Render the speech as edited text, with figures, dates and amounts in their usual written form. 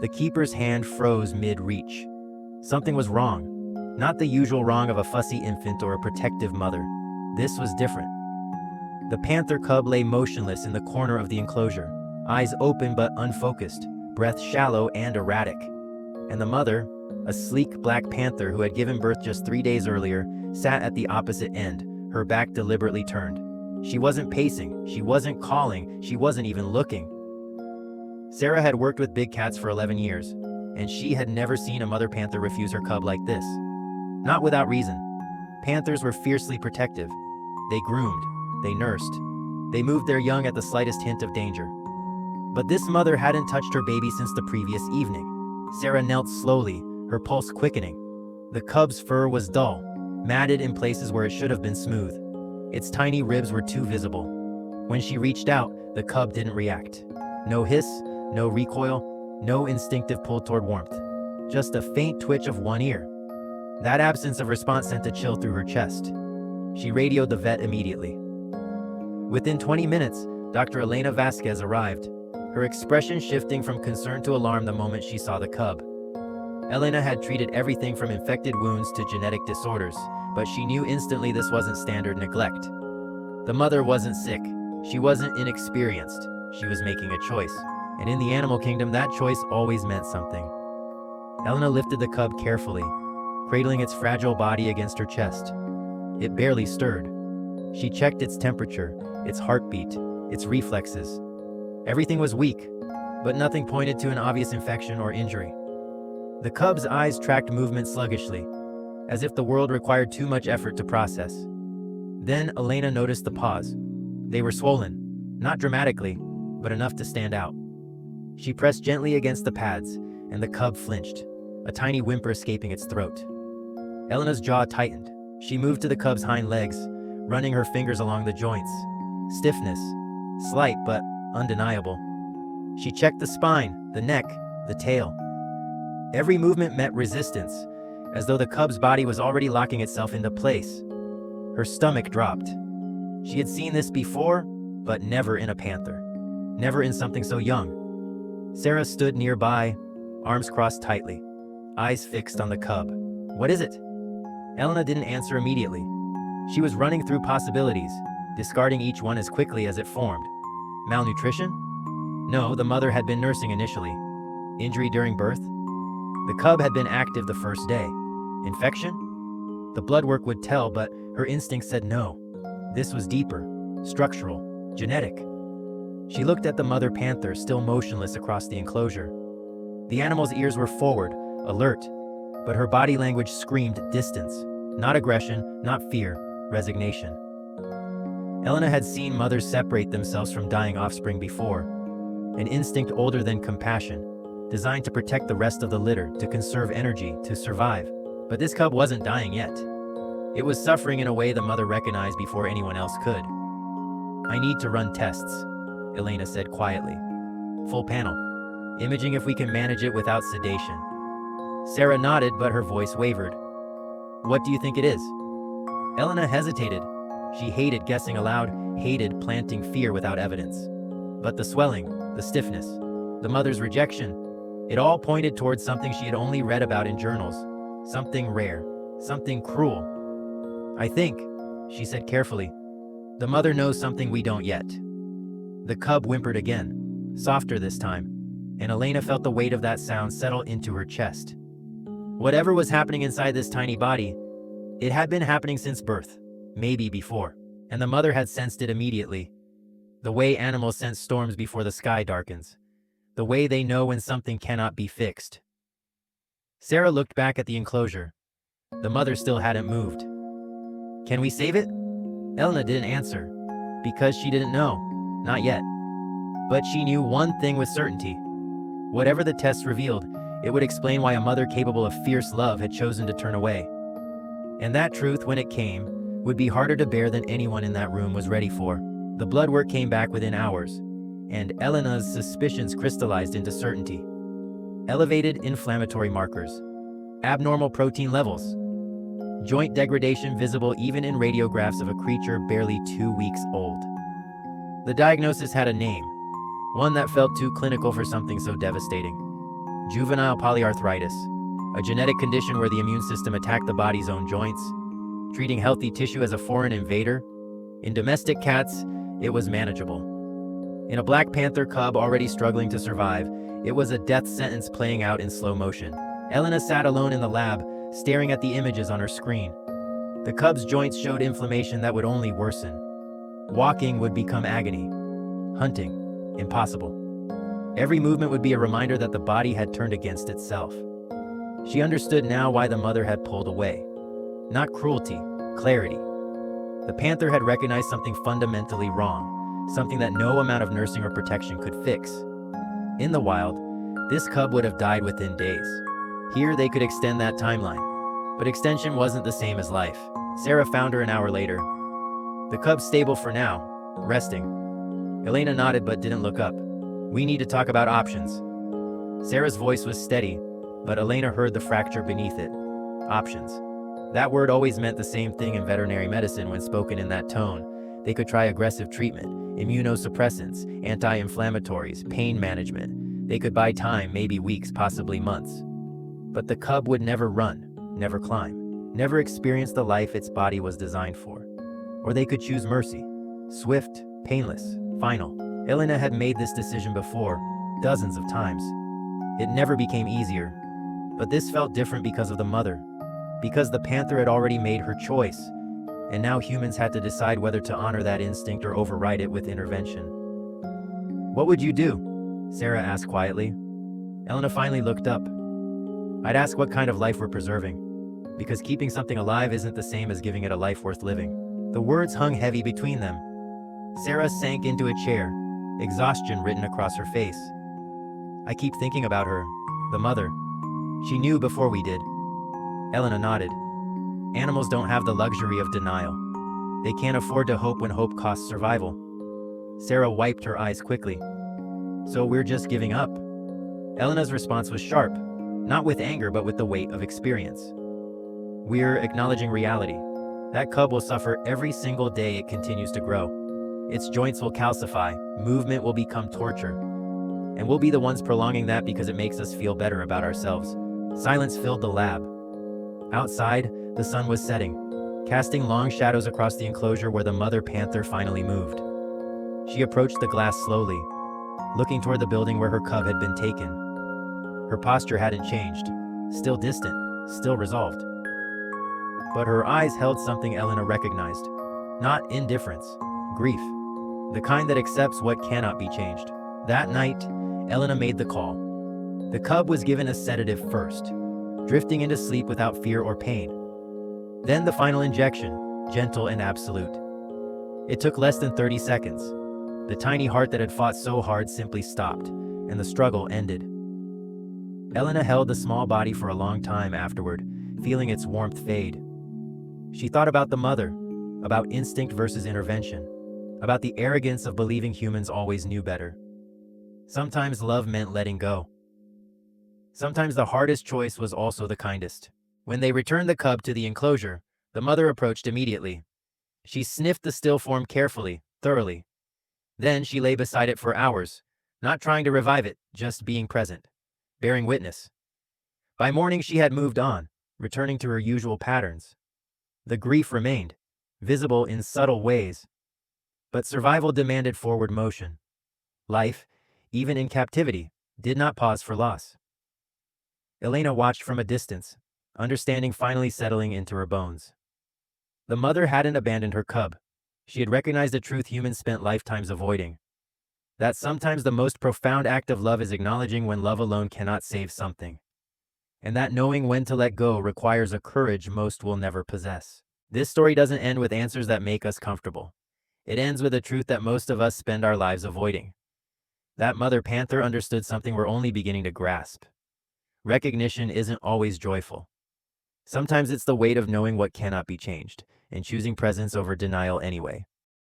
The keeper's hand froze mid-reach. Something was wrong. Not the usual wrong of a fussy infant or a protective mother. This was different. The panther cub lay motionless in the corner of the enclosure, eyes open but unfocused, breath shallow and erratic. And the mother, a sleek black panther who had given birth just 3 days earlier, sat at the opposite end, her back deliberately turned. She wasn't pacing, she wasn't calling, she wasn't even looking. Sarah had worked with big cats for 11 years, and she had never seen a mother panther refuse her cub like this. Not without reason. Panthers were fiercely protective. They groomed, they nursed, they moved their young at the slightest hint of danger. But this mother hadn't touched her baby since the previous evening. Sarah knelt slowly, her pulse quickening. The cub's fur was dull, matted in places where it should have been smooth. Its tiny ribs were too visible. When she reached out, the cub didn't react. No hiss, no recoil, no instinctive pull toward warmth. Just a faint twitch of one ear. That absence of response sent a chill through her chest. She radioed the vet immediately. Within 20 minutes, Dr. Elena Vasquez arrived, her expression shifting from concern to alarm the moment she saw the cub. Elena had treated everything from infected wounds to genetic disorders, but she knew instantly this wasn't standard neglect. The mother wasn't sick. She wasn't inexperienced. She was making a choice. And in the animal kingdom, that choice always meant something. Elena lifted the cub carefully, cradling its fragile body against her chest. It barely stirred. She checked its temperature, its heartbeat, its reflexes. Everything was weak, but nothing pointed to an obvious infection or injury. The cub's eyes tracked movement sluggishly, as if the world required too much effort to process. Then Elena noticed the paws. They were swollen, not dramatically, but enough to stand out. She pressed gently against the pads, and the cub flinched, a tiny whimper escaping its throat. Elena's jaw tightened. She moved to the cub's hind legs, running her fingers along the joints. Stiffness, slight but undeniable. She checked the spine, the neck, the tail. Every movement met resistance, as though the cub's body was already locking itself into place. Her stomach dropped. She had seen this before, but never in a panther. Never in something so young. Sarah stood nearby, arms crossed tightly, eyes fixed on the cub. "What is it?" Elena didn't answer immediately. She was running through possibilities, discarding each one as quickly as it formed. Malnutrition? No, the mother had been nursing initially. Injury during birth? The cub had been active the first day. Infection? The blood work would tell, but her instinct said no. This was deeper, structural, genetic. She looked at the mother panther still motionless across the enclosure. The animal's ears were forward, alert, but her body language screamed distance. Not aggression, not fear, resignation. Elena had seen mothers separate themselves from dying offspring before. An instinct older than compassion, designed to protect the rest of the litter, to conserve energy, to survive. But this cub wasn't dying yet. It was suffering in a way the mother recognized before anyone else could. "I need to run tests," Elena said quietly. "Full panel. Imaging if we can manage it without sedation." Sarah nodded, but her voice wavered. "What do you think it is?" Elena hesitated. She hated guessing aloud, hated planting fear without evidence. But the swelling, the stiffness, the mother's rejection, it all pointed towards something she had only read about in journals. Something rare, something cruel. "I think," she said carefully, "the mother knows something we don't yet." The cub whimpered again, softer this time, and Elena felt the weight of that sound settle into her chest. Whatever was happening inside this tiny body, it had been happening since birth, maybe before, and the mother had sensed it immediately. The way animals sense storms before the sky darkens, the way they know when something cannot be fixed. Sarah looked back at the enclosure. The mother still hadn't moved. "Can we save it?" Elena didn't answer, because she didn't know. Not yet. But she knew one thing with certainty. Whatever the tests revealed, it would explain why a mother capable of fierce love had chosen to turn away. And that truth, when it came, would be harder to bear than anyone in that room was ready for. The blood work came back within hours, and Elena's suspicions crystallized into certainty. Elevated inflammatory markers, abnormal protein levels, joint degradation visible even in radiographs of a creature barely 2 weeks old. The diagnosis had a name, one that felt too clinical for something so devastating. Juvenile polyarthritis, a genetic condition where the immune system attacked the body's own joints, treating healthy tissue as a foreign invader. In domestic cats, it was manageable. In a black panther cub already struggling to survive, it was a death sentence playing out in slow motion. Elena sat alone in the lab, staring at the images on her screen. The cub's joints showed inflammation that would only worsen. Walking would become agony. Hunting, impossible. Every movement would be a reminder that the body had turned against itself. She understood now why the mother had pulled away. Not cruelty, clarity. The panther had recognized something fundamentally wrong, something that no amount of nursing or protection could fix. In the wild, this cub would have died within days. Here they could extend that timeline. But extension wasn't the same as life. Sarah found her an hour later. The cub's stable for now, resting. Elena nodded but didn't look up. We need to talk about options. Sarah's voice was steady, but Elena heard the fracture beneath it. Options. That word always meant the same thing in veterinary medicine when spoken in that tone. They could try aggressive treatment, immunosuppressants, anti-inflammatories, pain management. They could buy time, maybe weeks, possibly months. But the cub would never run, never climb, never experience the life its body was designed for. Or they could choose mercy. Swift, painless, final. Elena had made this decision before, dozens of times. It never became easier. But this felt different because of the mother. Because the panther had already made her choice. And now humans had to decide whether to honor that instinct or override it with intervention. What would you do? Sarah asked quietly. Elena finally looked up. I'd ask what kind of life we're preserving. Because keeping something alive isn't the same as giving it a life worth living. The words hung heavy between them. Sarah sank into a chair, exhaustion written across her face. I keep thinking about her, the mother. She knew before we did. Elena nodded. Animals don't have the luxury of denial. They can't afford to hope when hope costs survival. Sarah wiped her eyes quickly. So we're just giving up? Elena's response was sharp, not with anger but with the weight of experience. We're acknowledging reality. That cub will suffer every single day it continues to grow. Its joints will calcify, movement will become torture. And we'll be the ones prolonging that because it makes us feel better about ourselves. Silence filled the lab. Outside, the sun was setting, casting long shadows across the enclosure where the mother panther finally moved. She approached the glass slowly, looking toward the building where her cub had been taken. Her posture hadn't changed, still distant, still resolved. But her eyes held something Elena recognized. Not indifference, grief. The kind that accepts what cannot be changed. That night, Elena made the call. The cub was given a sedative first, drifting into sleep without fear or pain. Then the final injection, gentle and absolute. It took less than 30 seconds. The tiny heart that had fought so hard simply stopped, and the struggle ended. Elena held the small body for a long time afterward, feeling its warmth fade. She thought about the mother, about instinct versus intervention, about the arrogance of believing humans always knew better. Sometimes love meant letting go. Sometimes the hardest choice was also the kindest. When they returned the cub to the enclosure, the mother approached immediately. She sniffed the still form carefully, thoroughly. Then she lay beside it for hours, not trying to revive it, just being present, bearing witness. By morning she had moved on, returning to her usual patterns. The grief remained, visible in subtle ways. But survival demanded forward motion. Life, even in captivity, did not pause for loss. Elena watched from a distance, understanding finally settling into her bones. The mother hadn't abandoned her cub. She had recognized a truth humans spent lifetimes avoiding. That sometimes the most profound act of love is acknowledging when love alone cannot save something. And that knowing when to let go requires a courage most will never possess. This story doesn't end with answers that make us comfortable. It ends with a truth that most of us spend our lives avoiding. That mother panther understood something we're only beginning to grasp. Recognition isn't always joyful. Sometimes it's the weight of knowing what cannot be changed, and choosing presence over denial anyway.